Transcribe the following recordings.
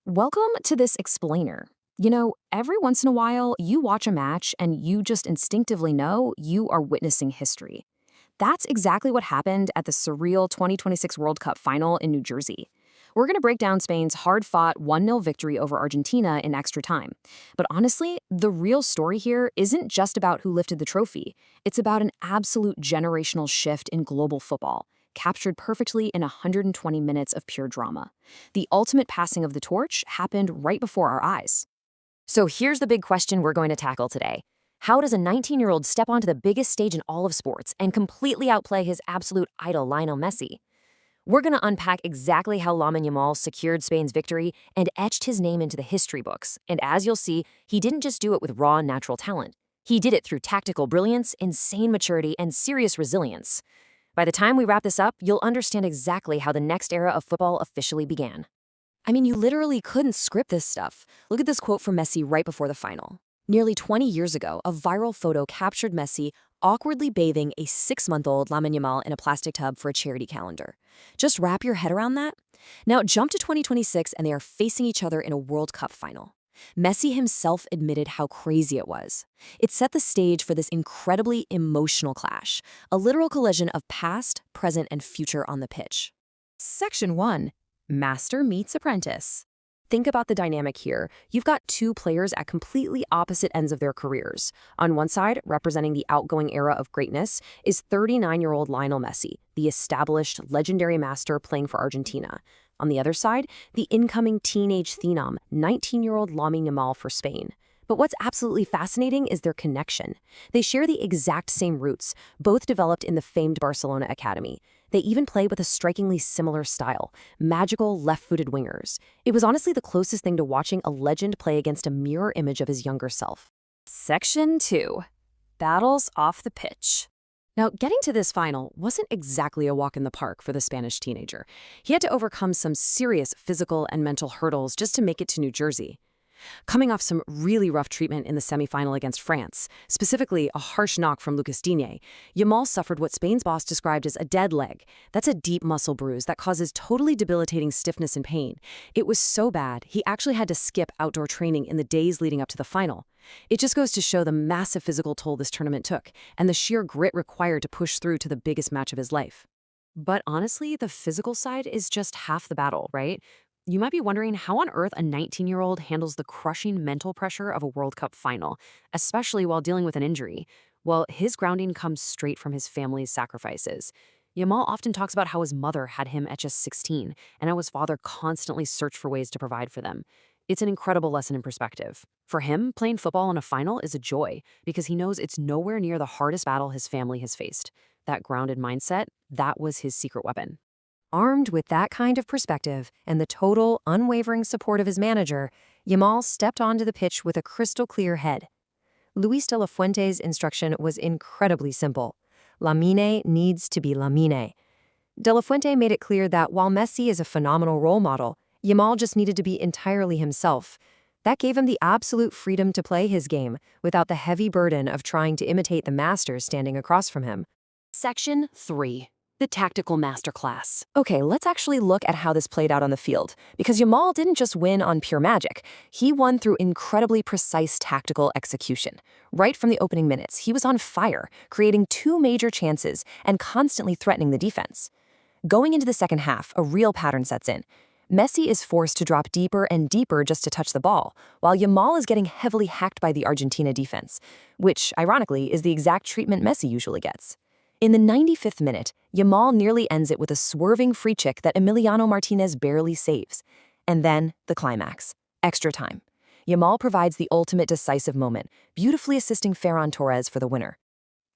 Welcome to this explainer. You know, every once in a while, you watch a match and you just instinctively know you are witnessing history. That's exactly what happened at the surreal 2026 World Cup final in New Jersey. We're going to break down Spain's hard fought 1-0 victory over Argentina in extra time. But honestly, the real story here isn't just about who lifted the trophy, it's about an absolute generational shift in global football, captured perfectly in 120 minutes of pure drama. The ultimate passing of the torch happened right before our eyes. So here's the big question we're going to tackle today. How does a 19-year-old step onto the biggest stage in all of sports and completely outplay his absolute idol, Lionel Messi? We're going to unpack exactly how Lamine Yamal secured Spain's victory and etched his name into the history books. And as you'll see, he didn't just do it with raw natural talent. He did it through tactical brilliance, insane maturity, and serious resilience. By the time we wrap this up, you'll understand exactly how the next era of football officially began. I mean, you literally couldn't script this stuff. Look at this quote from Messi right before the final. Nearly 20 years ago, a viral photo captured Messi awkwardly bathing a 6-month-old Lamine Yamal in a plastic tub for a charity calendar. Just wrap your head around that. Now jump to 2026 and they are facing each other in a World Cup final. Messi himself admitted how crazy it was. It set the stage for this incredibly emotional clash, a literal collision of past, present, and future on the pitch. Section 1. Master meets apprentice. Think about the dynamic here. You've got two players at completely opposite ends of their careers. On one side, representing the outgoing era of greatness, is 39-year-old Lionel Messi, the established, legendary master playing for Argentina. On the other side, the incoming teenage phenom, 19-year-old Lamine Yamal for Spain. But what's absolutely fascinating is their connection. They share the exact same roots, both developed in the famed Barcelona academy. They even play with a strikingly similar style, magical left-footed wingers. It was honestly the closest thing to watching a legend play against a mirror image of his younger self. Section 2. Battles off the pitch. Now, getting to this final wasn't exactly a walk in the park for the Spanish teenager. He had to overcome some serious physical and mental hurdles just to make it to New Jersey. Coming off some really rough treatment in the semifinal against France, specifically a harsh knock from Lucas Digne, Yamal suffered what Spain's boss described as a dead leg. That's a deep muscle bruise that causes totally debilitating stiffness and pain. It was so bad, he actually had to skip outdoor training in the days leading up to the final. It just goes to show the massive physical toll this tournament took, and the sheer grit required to push through to the biggest match of his life. But honestly, the physical side is just half the battle, right? You might be wondering how on earth a 19-year-old handles the crushing mental pressure of a World Cup final, especially while dealing with an injury. Well, his grounding comes straight from his family's sacrifices. Yamal often talks about how his mother had him at just 16, and how his father constantly searched for ways to provide for them. It's an incredible lesson in perspective. For him, playing football in a final is a joy, because he knows it's nowhere near the hardest battle his family has faced. That grounded mindset, that was his secret weapon. Armed with that kind of perspective and the total, unwavering support of his manager, Yamal stepped onto the pitch with a crystal-clear head. Luis de la Fuente's instruction was incredibly simple. Lamine needs to be Lamine. De la Fuente made it clear that while Messi is a phenomenal role model, Yamal just needed to be entirely himself. That gave him the absolute freedom to play his game without the heavy burden of trying to imitate the masters standing across from him. Section 3. The tactical masterclass. Okay, let's actually look at how this played out on the field, because Yamal didn't just win on pure magic. He won through incredibly precise tactical execution. Right from the opening minutes, he was on fire, creating 2 major chances and constantly threatening the defense. Going into the second half, a real pattern sets in. Messi is forced to drop deeper and deeper just to touch the ball, while Yamal is getting heavily hacked by the Argentina defense, which, ironically, is the exact treatment Messi usually gets. In the 95th minute, Yamal nearly ends it with a swerving free kick that Emiliano Martinez barely saves. And then, the climax. Extra time. Yamal provides the ultimate decisive moment, beautifully assisting Ferran Torres for the winner.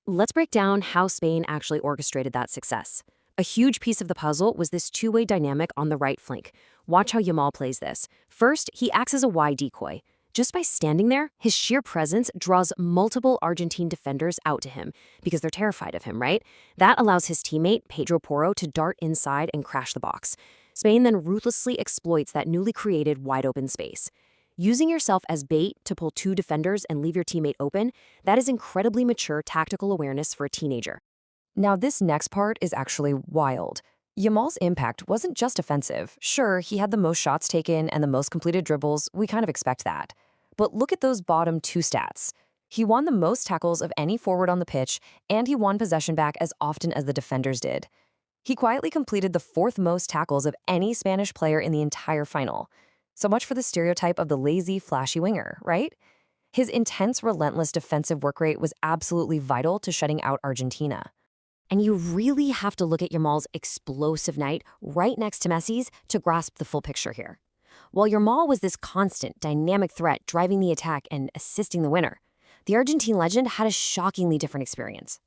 Let's break down how Spain actually orchestrated that success. A huge piece of the puzzle was this two-way dynamic on the right flank. Watch how Yamal plays this. First, he acts as a wide decoy. Just by standing there, his sheer presence draws multiple Argentine defenders out to him because they're terrified of him, right? That allows his teammate, Pedro Porro, to dart inside and crash the box. Spain then ruthlessly exploits that newly created wide-open space. Using yourself as bait to pull 2 defenders and leave your teammate open, that is incredibly mature tactical awareness for a teenager. Now, this next part is actually wild. Yamal's impact wasn't just offensive. Sure, he had the most shots taken and the most completed dribbles. We kind of expect that. But look at those bottom two stats. He won the most tackles of any forward on the pitch, and he won possession back as often as the defenders did. He quietly completed the fourth most tackles of any Spanish player in the entire final. So much for the stereotype of the lazy, flashy winger, right? His intense, relentless defensive work rate was absolutely vital to shutting out Argentina. And you really have to look at Yamal's explosive night right next to Messi's to grasp the full picture here. While Yamal was this constant, dynamic threat driving the attack and assisting the winner, the Argentine legend had a shockingly different experience.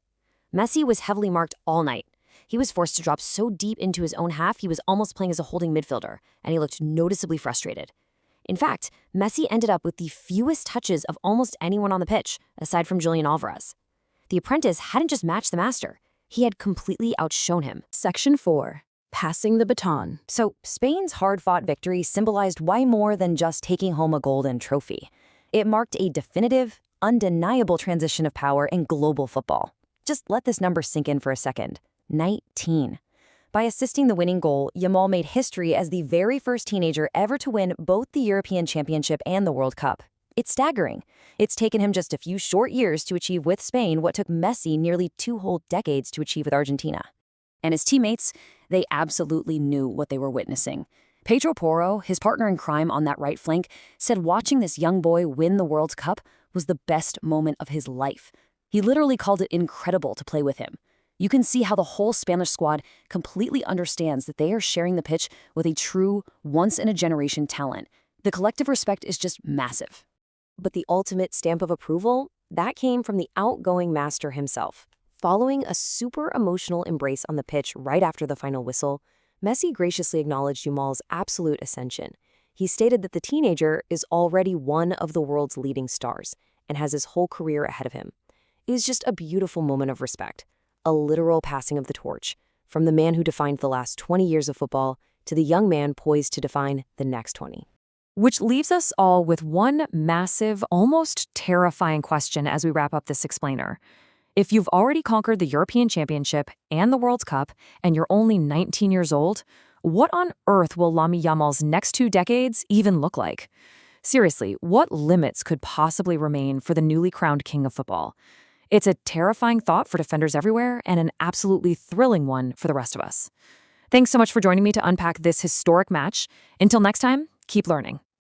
Messi was heavily marked all night. He was forced to drop so deep into his own half he was almost playing as a holding midfielder, and he looked noticeably frustrated. In fact, Messi ended up with the fewest touches of almost anyone on the pitch, aside from Julian Alvarez. The apprentice hadn't just matched the master, he had completely outshone him. Section 4. Passing the baton. So, Spain's hard-fought victory symbolized way more than just taking home a golden trophy. It marked a definitive, undeniable transition of power in global football. Just let this number sink in for a second. 19. By assisting the winning goal, Yamal made history as the very first teenager ever to win both the European Championship and the World Cup. It's staggering. It's taken him just a few short years to achieve with Spain what took Messi nearly 2 whole decades to achieve with Argentina. And his teammates, they absolutely knew what they were witnessing. Pedro Porro, his partner in crime on that right flank, said watching this young boy win the World Cup was the best moment of his life. He literally called it incredible to play with him. You can see how the whole Spanish squad completely understands that they are sharing the pitch with a true, once-in-a-generation talent. The collective respect is just massive. But the ultimate stamp of approval, that came from the outgoing master himself. Following a super emotional embrace on the pitch right after the final whistle, Messi graciously acknowledged Yamal's absolute ascension. He stated that the teenager is already one of the world's leading stars and has his whole career ahead of him. It was just a beautiful moment of respect, a literal passing of the torch, from the man who defined the last 20 years of football to the young man poised to define the next 20. Which leaves us all with one massive, almost terrifying question as we wrap up this explainer. If you've already conquered the European Championship and the World Cup, and you're only 19 years old, what on earth will Lamine Yamal's next 2 decades even look like? Seriously, what limits could possibly remain for the newly crowned king of football? It's a terrifying thought for defenders everywhere and an absolutely thrilling one for the rest of us. Thanks so much for joining me to unpack this historic match. Until next time, keep learning.